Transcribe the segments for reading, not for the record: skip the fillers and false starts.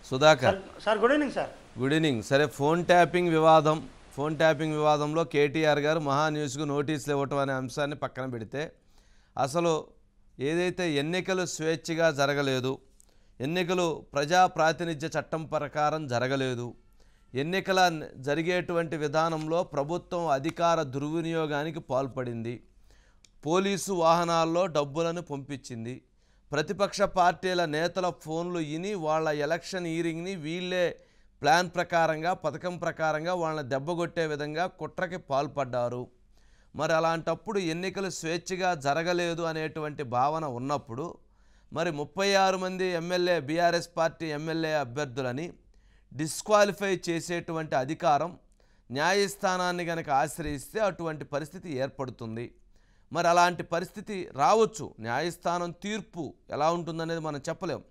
Sudhakar sir good evening sir. Good evening. సరే, phone tapping వివాదంలో కేటీఆర్ గారు మహా న్యూస్కు నోటీసులు ఇవ్వటం అనే అంశాన్ని పక్కన పెడితే, అసలు ఏదైతే ఎన్నికలు స్వేచ్ఛగా జరగలేదు, ఎన్నికలు ప్రజా ప్రాతినిధ్య చట్టం ప్రకారం జరగలేదు, ఎన్నికల జరిగేటువంటి విధానంలో ప్రభుత్వం అధికార దుర్వినియోగానికి పాల్పడింది, పోలీసు వాహనాల్లో డబ్బులను పంపించింది, ప్రతిపక్ష పార్టీల నేతల ఫోన్లు ఇని వాళ్ళ ఎలక్షన్ హీరింగ్ని వీళ్ళే ప్లాన్ ప్రకారంగా పథకం ప్రకారంగా వాళ్ళని దెబ్బగొట్టే విధంగా కుట్రకి పాల్పడ్డారు. మరి అలాంటప్పుడు ఎన్నికలు స్వేచ్ఛగా జరగలేదు అనేటువంటి భావన ఉన్నప్పుడు మరి 36 మంది ఎమ్మెల్యే బీఆర్ఎస్ పార్టీ ఎమ్మెల్యే అభ్యర్థులని డిస్క్వాలిఫై చేసేటువంటి అధికారం న్యాయస్థానాన్ని కనుక ఆశ్రయిస్తే అటువంటి పరిస్థితి ఏర్పడుతుంది. మరి అలాంటి పరిస్థితి రావచ్చు. న్యాయస్థానం తీర్పు ఎలా ఉంటుందనేది మనం చెప్పలేం.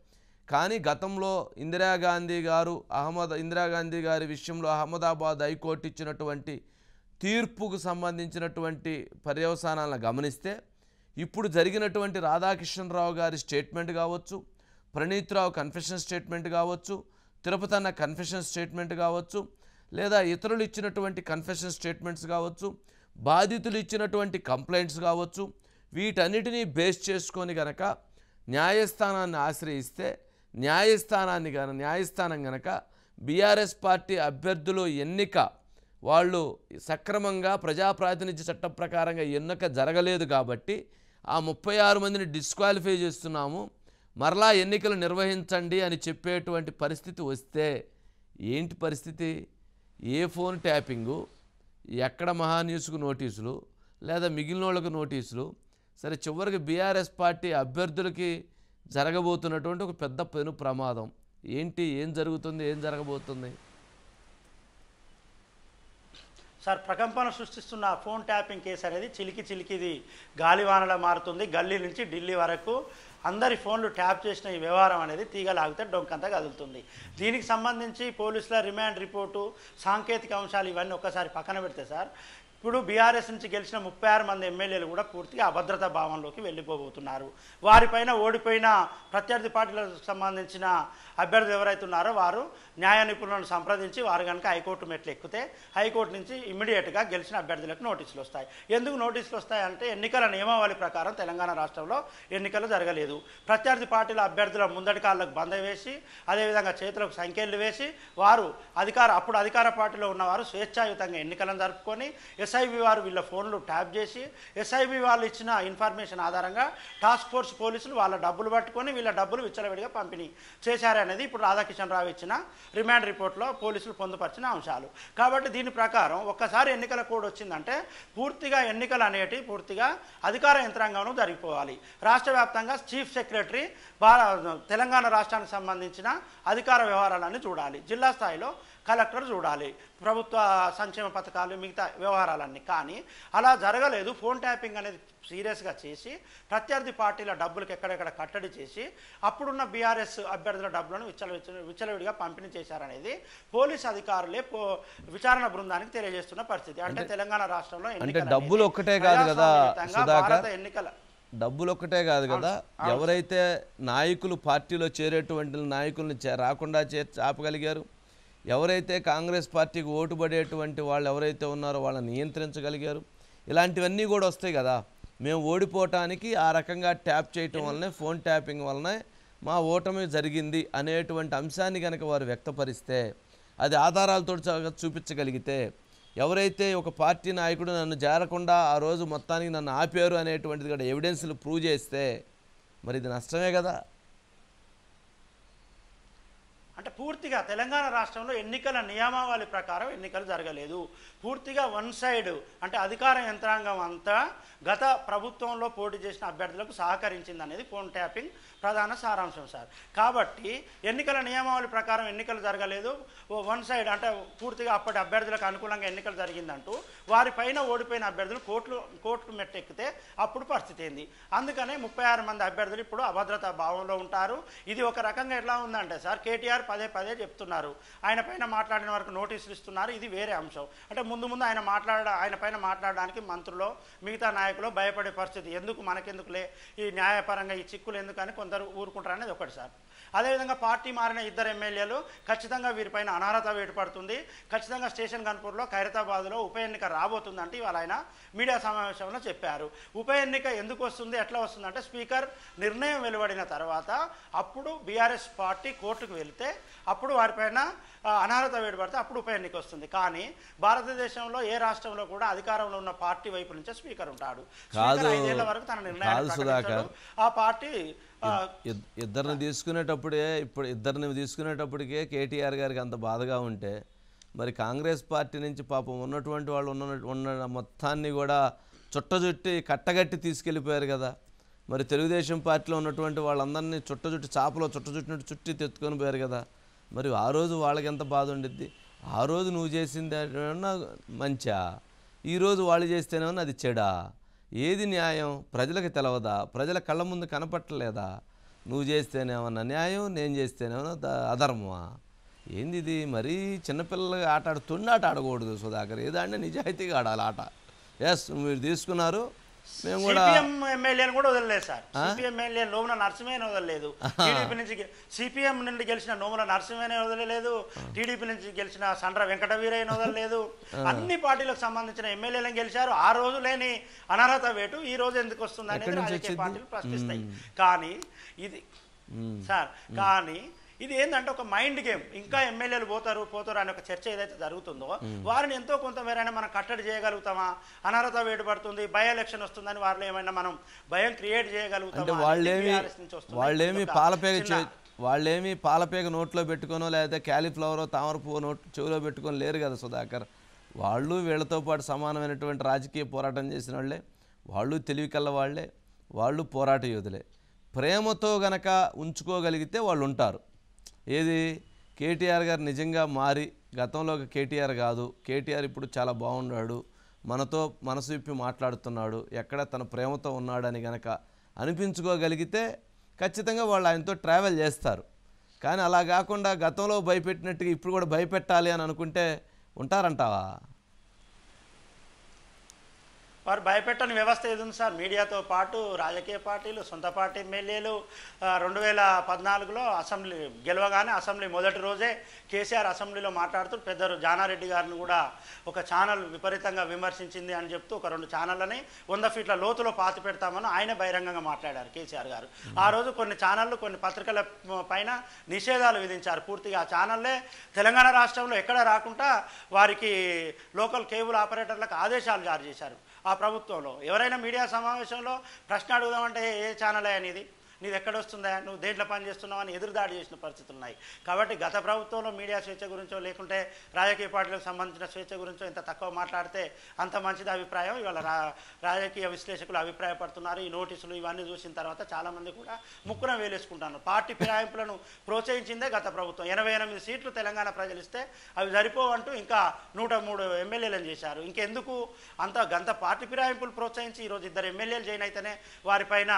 కానీ గతంలో ఇందిరాగాంధీ గారి విషయంలో అహ్మదాబాద్ హైకోర్టు ఇచ్చినటువంటి తీర్పుకు సంబంధించినటువంటి పర్యవసానాలను గమనిస్తే, ఇప్పుడు జరిగినటువంటి రాధాకృష్ణరావు గారి స్టేట్మెంట్ కావచ్చు, ప్రణీత్ రావు కన్ఫెషన్ స్టేట్మెంట్ కావచ్చు, తిరుపతి అన్న కన్ఫెషన్ స్టేట్మెంట్ కావచ్చు, లేదా ఇతరులు ఇచ్చినటువంటి కన్ఫెషన్ స్టేట్మెంట్స్ కావచ్చు, బాధితులు ఇచ్చినటువంటి కంప్లైంట్స్ కావచ్చు, వీటన్నిటినీ బేస్ చేసుకొని కనుక న్యాయస్థానాన్ని ఆశ్రయిస్తే న్యాయస్థానం కనుక బీఆర్ఎస్ పార్టీ అభ్యర్థులు ఎన్నిక వాళ్ళు సక్రమంగా ప్రజాప్రాతినిధ్య చట్టం ప్రకారంగా ఎన్నిక జరగలేదు కాబట్టి ఆ 36 మందిని డిస్క్వాలిఫై చేస్తున్నాము, మరలా ఎన్నికలు నిర్వహించండి అని చెప్పేటువంటి పరిస్థితి వస్తే ఏంటి పరిస్థితి? ఏ ఫోన్ ట్యాపింగు, ఎక్కడ మహాన్యూస్కు నోటీసులు, లేదా మిగిలిన వాళ్ళకు నోటీసులు. సరే, చివరికి బీఆర్ఎస్ పార్టీ అభ్యర్థులకి జరగబోతున్నటువంటి ఒక పెద్ద పెను ప్రమాదం ఏంటి? ఏం జరుగుతుంది? ఏం జరగబోతుంది? సార్, ప్రకంపన సృష్టిస్తున్న ఫోన్ ట్యాపింగ్ కేసు అనేది చిలికిది గాలివానలా మారుతుంది. గల్లీ నుంచి ఢిల్లీ వరకు అందరి ఫోన్లు ట్యాప్ చేసిన ఈ వ్యవహారం అనేది తీగలాగితే డొంకంతా కదులుతుంది. దీనికి సంబంధించి పోలీసుల రిమాండ్ రిపోర్టు, సాంకేతిక అంశాలు ఇవన్నీ ఒక్కసారి పక్కన పెడితే సార్, ఇప్పుడు బీఆర్ఎస్ నుంచి గెలిచిన 36 మంది ఎమ్మెల్యేలు కూడా పూర్తిగా అభద్రతా భావంలోకి వెళ్ళిపోబోతున్నారు. వారిపైన ఓడిపోయిన ప్రత్యర్థి పార్టీలకు సంబంధించిన అభ్యర్థులు ఎవరైతే ఉన్నారో వారు న్యాయ నిపుణులను సంప్రదించి వారు కనుక హైకోర్టు మెట్లు ఎక్కితే హైకోర్టు నుంచి ఇమ్మీడియట్గా గెలిచిన అభ్యర్థులకు నోటీసులు వస్తాయి. ఎందుకు నోటీసులు వస్తాయంటే, ఎన్నికల నియమావళి ప్రకారం తెలంగాణ రాష్ట్రంలో ఎన్నికలు జరగలేదు. ప్రత్యర్థి పార్టీల అభ్యర్థుల ముందటి కాళ్ళకు బంద వేసి, అదేవిధంగా చేతులకు సంఖ్యలు వేసి వారు అప్పుడు అధికార పార్టీలో ఉన్నవారు స్వేచ్ఛాయుతంగా ఎన్నికలను జరుపుకొని ఎస్ఐబి వారు వీళ్ళ ఫోన్లు ట్యాప్ చేసి, ఎస్ఐబి వాళ్ళు ఇచ్చిన ఇన్ఫర్మేషన్ ఆధారంగా టాస్క్ ఫోర్స్ పోలీసులు వాళ్ళ డబ్బులు పట్టుకొని వీళ్ళ డబ్బులు విచ్చలవిడిగా పంపిణీ చేశారనేది ఇప్పుడు రాధాకృష్ణరావు ఇచ్చిన రిమాండ్ రిపోర్ట్లో పోలీసులు పొందుపరిచిన అంశాలు. కాబట్టి దీని ప్రకారం ఒక్కసారి ఎన్నికల కోడ్ వచ్చిందంటే పూర్తిగా ఎన్నికలు అనేటివి పూర్తిగా అధికార యంత్రాంగంలో జరిగిపోవాలి. రాష్ట్ర వ్యాప్తంగా చీఫ్ సెక్రటరీ తెలంగాణ రాష్ట్రానికి సంబంధించిన అధికార వ్యవహారాలన్నీ చూడాలి, జిల్లా స్థాయిలో కలెక్టర్ చూడాలి, ప్రభుత్వ సంక్షేమ పథకాలు మిగతా వ్యవహారాలన్నీ. కానీ అలా జరగలేదు. ఫోన్ ట్యాపింగ్ అనేది సీరియస్గా చేసి ప్రత్యర్థి పార్టీల డబ్బులకు ఎక్కడెక్కడ కట్టడి చేసి అప్పుడున్న బీఆర్ఎస్ అభ్యర్థుల డబ్బులను విచ్చలవిడిగా పంపిణీ చేశారనేది పోలీస్ అధికారులే విచారణ బృందానికి తెలియజేస్తున్న పరిస్థితి. అంటే తెలంగాణ రాష్ట్రంలో డబ్బులు ఒక్కటే కాదు కదా సుధాకర్, ఎన్నికల డబ్బులు ఒక్కటే కాదు కదా, ఎవరైతే నాయకులు పార్టీలో చేరేటువంటి నాయకుల్ని రాకుండా ఆపగలిగారు, ఎవరైతే కాంగ్రెస్ పార్టీకి ఓటు పడేటువంటి వాళ్ళు ఎవరైతే ఉన్నారో వాళ్ళని నియంత్రించగలిగారు, ఇలాంటివన్నీ కూడా వస్తాయి కదా. మేము ఓడిపోవటానికి ఆ రకంగా ట్యాప్ చేయటం వల్లనే, ఫోన్ ట్యాపింగ్ వల్లనే మా ఓటమి జరిగింది అనేటువంటి అంశాన్ని కనుక వారు వ్యక్తపరిస్తే, అది ఆధారాలతో చూపించగలిగితే, ఎవరైతే ఒక పార్టీ నాయకుడు నన్ను చేరకుండా ఆ రోజు మొత్తానికి నన్ను ఆపారు అనేటువంటిది కూడా ఎవిడెన్స్లు ప్రూవ్ చేస్తే మరి ఇది నష్టమే కదా. అంటే పూర్తిగా తెలంగాణ రాష్ట్రంలో ఎన్నికల నియమావళి ప్రకారం ఎన్నికలు జరగలేదు. పూర్తిగా వన్ సైడ్, అంటే అధికార యంత్రాంగం అంతా గత ప్రభుత్వంలో పోటీ చేసిన అభ్యర్థులకు సహకరించింది అనేది ఫోన్ ట్యాపింగ్ ప్రధాన సారాంశం సార్. కాబట్టి ఎన్నికల నియమావళి ప్రకారం ఎన్నికలు జరగలేదు, వన్ సైడ్ అంటే పూర్తిగా అప్పటి అభ్యర్థులకు అనుకూలంగా ఎన్నికలు జరిగిందంటూ వారిపైన ఓడిపోయిన అభ్యర్థులు కోర్టుకు మెట్టెక్కితే అప్పుడు పరిస్థితి ఏంది? అందుకనే 36 మంది అభ్యర్థులు ఇప్పుడు అభద్రతా భావంలో ఉంటారు. ఇది ఒక రకంగా ఎట్లా ఉందంటే సార్, కేటీఆర్ పదే చెప్తున్నారు, ఆయన పైన మాట్లాడిన వరకు నోటీసులు ఇస్తున్నారు, ఇది వేరే అంశం. అంటే ముందు ఆయన పైన మాట్లాడడానికి మంత్రులు మిగతా నాయకులు భయపడే పరిస్థితి. ఎందుకు మనకెందుకులే ఈ న్యాయపరంగా ఈ చిక్కులు ఎందుకని కొందరు ఊరుకుంటారు అనేది ఒకటి సార్. అదేవిధంగా పార్టీ మారిన ఇద్దరు ఎమ్మెల్యేలు ఖచ్చితంగా వీరిపైన అనర్హత వేటు పడుతుంది, ఖచ్చితంగా స్టేషన్ గన్పూర్లో ఖైరతాబాద్లో ఉప ఎన్నిక రాబోతుందంటే ఇవాళ ఆయన మీడియా సమావేశంలో చెప్పారు. ఉప ఎన్నిక ఎందుకు వస్తుంది, ఎట్లా వస్తుందంటే స్పీకర్ నిర్ణయం వెలువడిన తర్వాత అప్పుడు బీఆర్ఎస్ పార్టీ కోర్టుకు వెళ్తే అప్పుడు వారిపైన అనర్హత వేటు పడితే అప్పుడు ఉప ఎన్నిక వస్తుంది. కానీ భారతదేశంలో ఏ రాష్ట్రంలో కూడా అధికారంలో ఉన్న పార్టీ వైపు నుంచే స్పీకర్ ఉంటాడు. స్పీకర్ 5 ఏళ్ల వరకు తన నిర్ణయాన్ని ప్రకటించాడు. ఆ పార్టీ ఇద్దరిని తీసుకునేటప్పటికే కేటీఆర్ గారికి అంత బాధగా ఉంటే మరి కాంగ్రెస్ పార్టీ నుంచి పాపం ఉన్నటువంటి వాళ్ళు ఉన్న మొత్తాన్ని కూడా చుట్టజుట్టి కట్టగట్టి తీసుకెళ్ళిపోయారు కదా. మరి తెలుగుదేశం పార్టీలో ఉన్నటువంటి వాళ్ళందరినీ చుట్టజుట్టి చాపలో చుట్టజుట్టినట్టు చుట్టి తెచ్చుకొని పోయారు కదా. మరి ఆ రోజు వాళ్ళకి ఎంత బాధ ఉండిద్ది. ఆ రోజు నువ్వు చేసింది ఏమన్నా మంచా, ఈరోజు వాళ్ళు చేస్తేనేమన్నా అది చెడా? ఏది న్యాయం ప్రజలకు తెలవదా? ప్రజల కళ్ళ ముందు కనపట్టలేదా? నువ్వు చేస్తేనేమన్నా న్యాయం, నేను చేస్తేనేమన్నా అధర్మమా? ఏంది ఇది? మరీ చిన్నపిల్లలుగా తొండాట ఆడకూడదు సుధాకర్, ఏదంటే నిజాయితీగా ఆడాలి ఆట. ఎస్, మీరు తీసుకున్నారు, మేము కూడా సిపిఎం ఎమ్మెల్యేని కూడా వదలలేదు సార్. సిపిఎం ఎమ్మెల్యే నోముల నరసింహని వదలలేదు. టీడీపీ నుంచి సిపిఎం నుండి గెలిచిన నోముల నరసింహని వదలలేదు, టీడీపీ నుంచి గెలిచిన సండ్ర వెంకటవీరయ్యని వదలలేదు. అన్ని పార్టీలకు సంబంధించిన ఎమ్మెల్యేలను గెలిచారు. ఆ రోజు లేని అనర్హత వేటు ఈ రోజు ఎందుకు వస్తుంది అనేది రాజకీయ పార్టీలు ప్రశ్నిస్తాయి. కానీ ఇది సార్ ఇది ఏంటంటే ఒక మైండ్ గేమ్. ఇంకా ఎమ్మెల్యేలు పోతారు అనే ఒక చర్చ ఏదైతే జరుగుతుందో వారిని ఎంతో కొంత మేరైనా మనం కట్టడి చేయగలుగుతామా? అనర్హత వేటు పడుతుంది, బై ఎలక్షన్ వస్తుందని వారిలో ఏమైనా మనం భయం క్రియేట్ చేయగలుగుతామా? వాళ్ళేమి పాలపేగ నోట్లో పెట్టుకోనో లేకపోతే క్యాలీఫ్లవరో తామర పువ్వు చెవిలో పెట్టుకొని లేరు కదా సుధాకర్. వాళ్ళు వీళ్ళతో పాటు సమానమైనటువంటి రాజకీయ పోరాటం చేసిన వాళ్ళే, వాళ్ళు తెలివి కల్ల వాళ్ళే, వాళ్ళు పోరాట యోధులే. ప్రేమతో గనక ఉంచుకోగలిగితే వాళ్ళు ఉంటారు. ఏది కేటీఆర్ గారు నిజంగా మారి గతంలో కేటీఆర్ కాదు, కేటీఆర్ ఇప్పుడు చాలా బాగున్నాడు, మనతో మనసు విప్పి మాట్లాడుతున్నాడు, ఎక్కడ తన ప్రేమతో ఉన్నాడని గనక అనిపించుకోగలిగితే ఖచ్చితంగా వాళ్ళు ఆయనతో ట్రావెల్ చేస్తారు. కానీ అలా కాకుండా గతంలో భయపెట్టినట్టుగా ఇప్పుడు కూడా భయపెట్టాలి అని అనుకుంటే ఉంటారంటావా? వారు భయపెట్టని వ్యవస్థ ఏది ఉంది సార్? మీడియాతో పాటు రాజకీయ పార్టీలు, సొంత పార్టీ ఎమ్మెల్యేలు 2014లో అసెంబ్లీ గెలవగానే అసెంబ్లీ మొదటి రోజే కేసీఆర్ అసెంబ్లీలో మాట్లాడుతూ పెద్దరు జానారెడ్డి గారిని కూడా ఒక ఛానల్ విపరీతంగా విమర్శించింది అని చెప్తూ ఒక 2 ఛానళ్ళని 100 ఫీట్ల లోతులో పాతి పెడతామని ఆయన బహిరంగంగా మాట్లాడారు కేసీఆర్ గారు. ఆ రోజు కొన్ని ఛానళ్ళు, కొన్ని పత్రికల పైన నిషేధాలు విధించారు. పూర్తిగా ఆ ఛానళ్ళే తెలంగాణ రాష్ట్రంలో ఎక్కడ రాకుండా వారికి లోకల్ కేబుల్ ఆపరేటర్లకు ఆదేశాలు జారీ చేశారు. ఆ ప్రభుత్వంలో ఎవరైనా మీడియా సమావేశంలో ప్రశ్న అడుగుదామంటే ఏ ఛానల్ అనేది, నీది ఎక్కడ వస్తుందా, నువ్వు దేంట్లో పని చేస్తున్నావు అని ఎదురుదాడి చేసిన పరిస్థితులు ఉన్నాయి. కాబట్టి గత ప్రభుత్వంలో మీడియా స్వేచ్ఛ గురించో లేకుంటే రాజకీయ పార్టీలకు సంబంధించిన స్వేచ్ఛ గురించో ఇంత తక్కువ మాట్లాడితే అంత మంచిది అభిప్రాయం ఇవాళ రాజకీయ విశ్లేషకులు అభిప్రాయపడుతున్నారు. ఈ నోటీసులు ఇవన్నీ చూసిన తర్వాత చాలామంది కూడా ముక్కున వేలేసుకుంటున్నారు. పార్టీ ఫిరాయింపులను ప్రోత్సహించిందే గత ప్రభుత్వం. 88 సీట్లు తెలంగాణ ప్రజలు ఇస్తే అవి సరిపోవంటూ ఇంకా 103 ఎమ్మెల్యేలను చేశారు. ఇంకెందుకు గంత పార్టీ ఫిరాయింపులు ప్రోత్సహించి ఈరోజు 2 ఎమ్మెల్యేలు జైన్ అయితేనే వారిపైన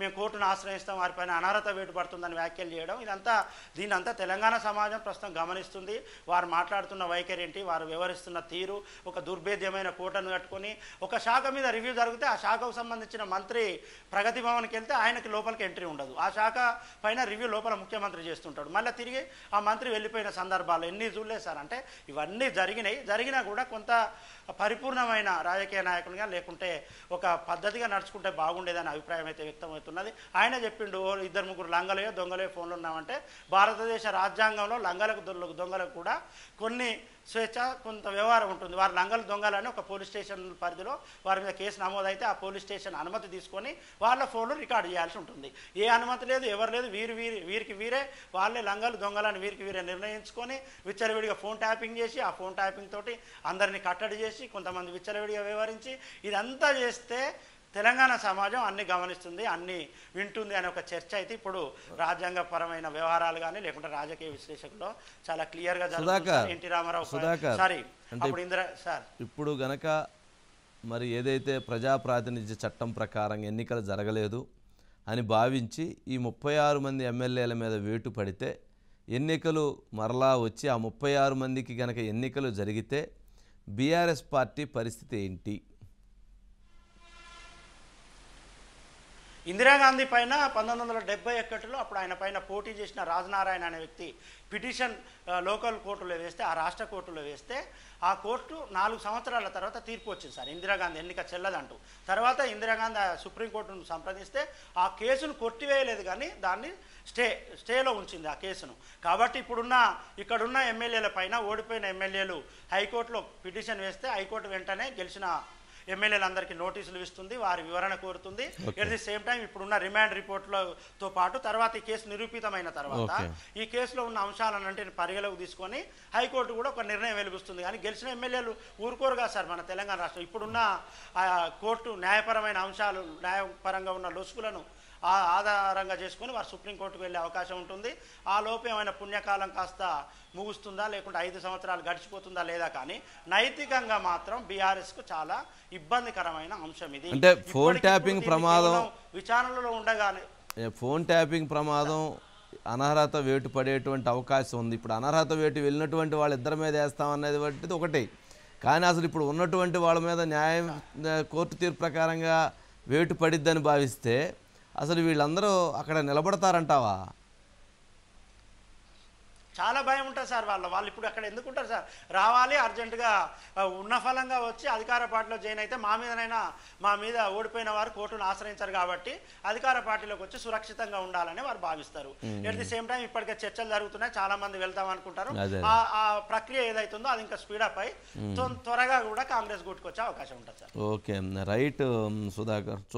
మేము కోర్టును ఆశ్రయిస్తాం, వారిపైన అనర్హత వేటు పడుతుందని వ్యాఖ్యలు చేయడం, దీనంతా తెలంగాణ సమాజం ప్రస్తుతం గమనిస్తుంది. వారు మాట్లాడుతున్న వైఖరి ఏంటి, వారు వ్యవహరిస్తున్న తీరు, ఒక దుర్భేద్యమైన కోటను కట్టుకొని ఒక శాఖ మీద రివ్యూ జరిగితే ఆ శాఖకు సంబంధించిన మంత్రి ప్రగతి భవన్కి వెళ్తే ఆయనకి లోపలికి ఎంట్రీ ఉండదు. ఆ శాఖ పైన రివ్యూ లోపల ముఖ్యమంత్రి చేస్తుంటాడు. మళ్ళీ తిరిగి ఆ మంత్రి వెళ్ళిపోయిన సందర్భాలు ఎన్ని చూడలేదు సార్. అంటే ఇవన్నీ జరిగినా కూడా కొంత పరిపూర్ణమైన రాజకీయ నాయకునిగా లేకుంటే ఒక పద్ధతిగా నడుచుకుంటే బాగుండేదని అభిప్రాయం అయితే వ్యక్తమవుతున్నది. ఆయన చెప్పిండు 2-3 లంగలయో దొంగలయో ఫోన్లు ఉన్నామంటే భారతదేశ రాజ్యాంగంలో లంగలకు దొంగలకు కూడా కొన్ని స్వేచ్ఛ, కొంత వ్యవహారం ఉంటుంది. వారు లంగలు దొంగలని ఒక పోలీస్ స్టేషన్ పరిధిలో వారి మీద కేసు నమోదైతే ఆ పోలీస్ స్టేషన్ అనుమతి తీసుకొని వాళ్ళ ఫోన్లు రికార్డు చేయాల్సి ఉంటుంది. ఏ అనుమతి లేదు, ఎవరు లేదు, వీరికి వీరే వాళ్ళే లంగలు దొంగలని వీరికి వీరే నిర్ణయించుకొని విచ్చలవిడిగా ఫోన్ ట్యాపింగ్ చేసి ఆ ఫోన్ ట్యాపింగ్ తోటి అందరినీ కట్టడి చేసి కొంతమంది విచ్చలవిడిగా వ్యవహరించి ఇదంతా చేస్తే తెలంగాణ సమాజం అన్ని గమనిస్తుంది, అన్ని వింటుంది అనే ఒక చర్చ అయితే ఇప్పుడు రాజ్యాంగపరమైన వ్యవహారాలు కానీ లేకుంటే రాజకీయ విశ్లేషకుల్లో చాలా క్లియర్గా జరుగుతుంది. ఎన్టీ రామారావు సారీ అప్పుడు సార్ ఇప్పుడు గనక మరి ఏదైతే ప్రజాప్రాతినిధ్య చట్టం ప్రకారం ఎన్నికలు జరగలేదు అని భావించి ఈ 36 మంది ఎమ్మెల్యేల మీద వేటు పడితే ఎన్నికలు మరలా వచ్చి ఆ 36 మందికి గనక ఎన్నికలు జరిగితే బీఆర్ఎస్ పార్టీ పరిస్థితి ఏంటి? ఇందిరాగాంధీ పైన 1971లో అప్పుడు ఆయన పైన పోటీ చేసిన రాజనారాయణ అనే వ్యక్తి పిటిషన్ లోకల్ కోర్టులో వేస్తే, ఆ రాష్ట్ర కోర్టులో వేస్తే, ఆ కోర్టు 4 సంవత్సరాల తర్వాత తీర్పు వచ్చింది సార్, ఇందిరాగాంధీ ఎన్నిక చెల్లదంటూ. తర్వాత ఇందిరాగాంధీ సుప్రీంకోర్టును సంప్రదిస్తే ఆ కేసును కొట్టివేయలేదు, కానీ దాన్ని స్టేలో ఉంచింది ఆ కేసును. కాబట్టి ఇక్కడున్న ఎమ్మెల్యేల పైన, ఓడిపోయిన ఎమ్మెల్యేలు హైకోర్టులో పిటిషన్ వేస్తే హైకోర్టు వెంటనే గెలిచిన ఎమ్మెల్యేలందరికీ నోటీసులు ఇస్తుంది, వారి వివరణ కోరుతుంది. ఎట్ ది సేమ్ టైం ఇప్పుడున్న రిమాండ్ రిపోర్ట్లతో పాటు తర్వాత ఈ కేసు నిరూపితమైన తర్వాత ఈ కేసులో ఉన్న అంశాలన్నింటిని పరిగణలోకి తీసుకొని హైకోర్టు కూడా ఒక నిర్ణయం వెలుగుస్తుంది. కానీ గెలిచిన ఎమ్మెల్యేలు ఊరుకోరుగా సార్ మన తెలంగాణ రాష్ట్రం. ఇప్పుడున్న కోర్టు న్యాయపరమైన అంశాలు, న్యాయపరంగా ఉన్న లొసుగులను ఆధారంగా చేసుకొని వారు సుప్రీంకోర్టుకు వెళ్ళే అవకాశం ఉంటుంది. ఆ లోపు ఏమైనా పుణ్యకాలం కాస్త ముగుస్తుందా, లేకుంటే 5 సంవత్సరాలు గడిచిపోతుందా లేదా, కానీ నైతికంగా మాత్రం బీఆర్ఎస్కు చాలా ఇబ్బందికరమైన అంశం ఇది. అంటే ఫోన్ ట్యాపింగ్ ప్రమాదం విచారణలో ఉండగానే ఫోన్ ట్యాపింగ్ ప్రమాదం అనర్హత వేటు పడేటువంటి అవకాశం ఉంది. ఇప్పుడు అనర్హత వేటు వెళ్ళినటువంటి వాళ్ళిద్దరి మీద వేస్తామనేది వంటిది ఒకటి, కానీ అసలు ఇప్పుడు ఉన్నటువంటి వాళ్ళ మీద న్యాయం కోర్టు తీర్పు ప్రకారంగా వేటు పడిద్దని భావిస్తే అసలు వీళ్ళందరూ అక్కడ నిలబడతారంటావా? చాలా భయం ఉంటుంది సార్. వాళ్ళు ఇప్పుడు అక్కడ ఎందుకుంటారు సార్? రావాలి అర్జెంటుగా ఉన్న ఫలంగా వచ్చి అధికార పార్టీలో జాయిన్ అయితే మా మీద ఓడిపోయిన వారు కోర్టును ఆశ్రయించారు కాబట్టి అధికార పార్టీలోకి వచ్చి సురక్షితంగా ఉండాలని వారు భావిస్తారు. ఎట్ ది సేమ్ టైం ఇప్పటికే చర్చలు జరుగుతున్నాయి, చాలా మంది వెళ్తాం అనుకుంటారు. ఆ ప్రక్రియ ఏదైతుందో అది ఇంకా స్పీడప్ అయి త్వరగా కూడా కాంగ్రెస్ గుట్టుకొచ్చే అవకాశం ఉంటుంది సార్. Okay, right Sudhakar.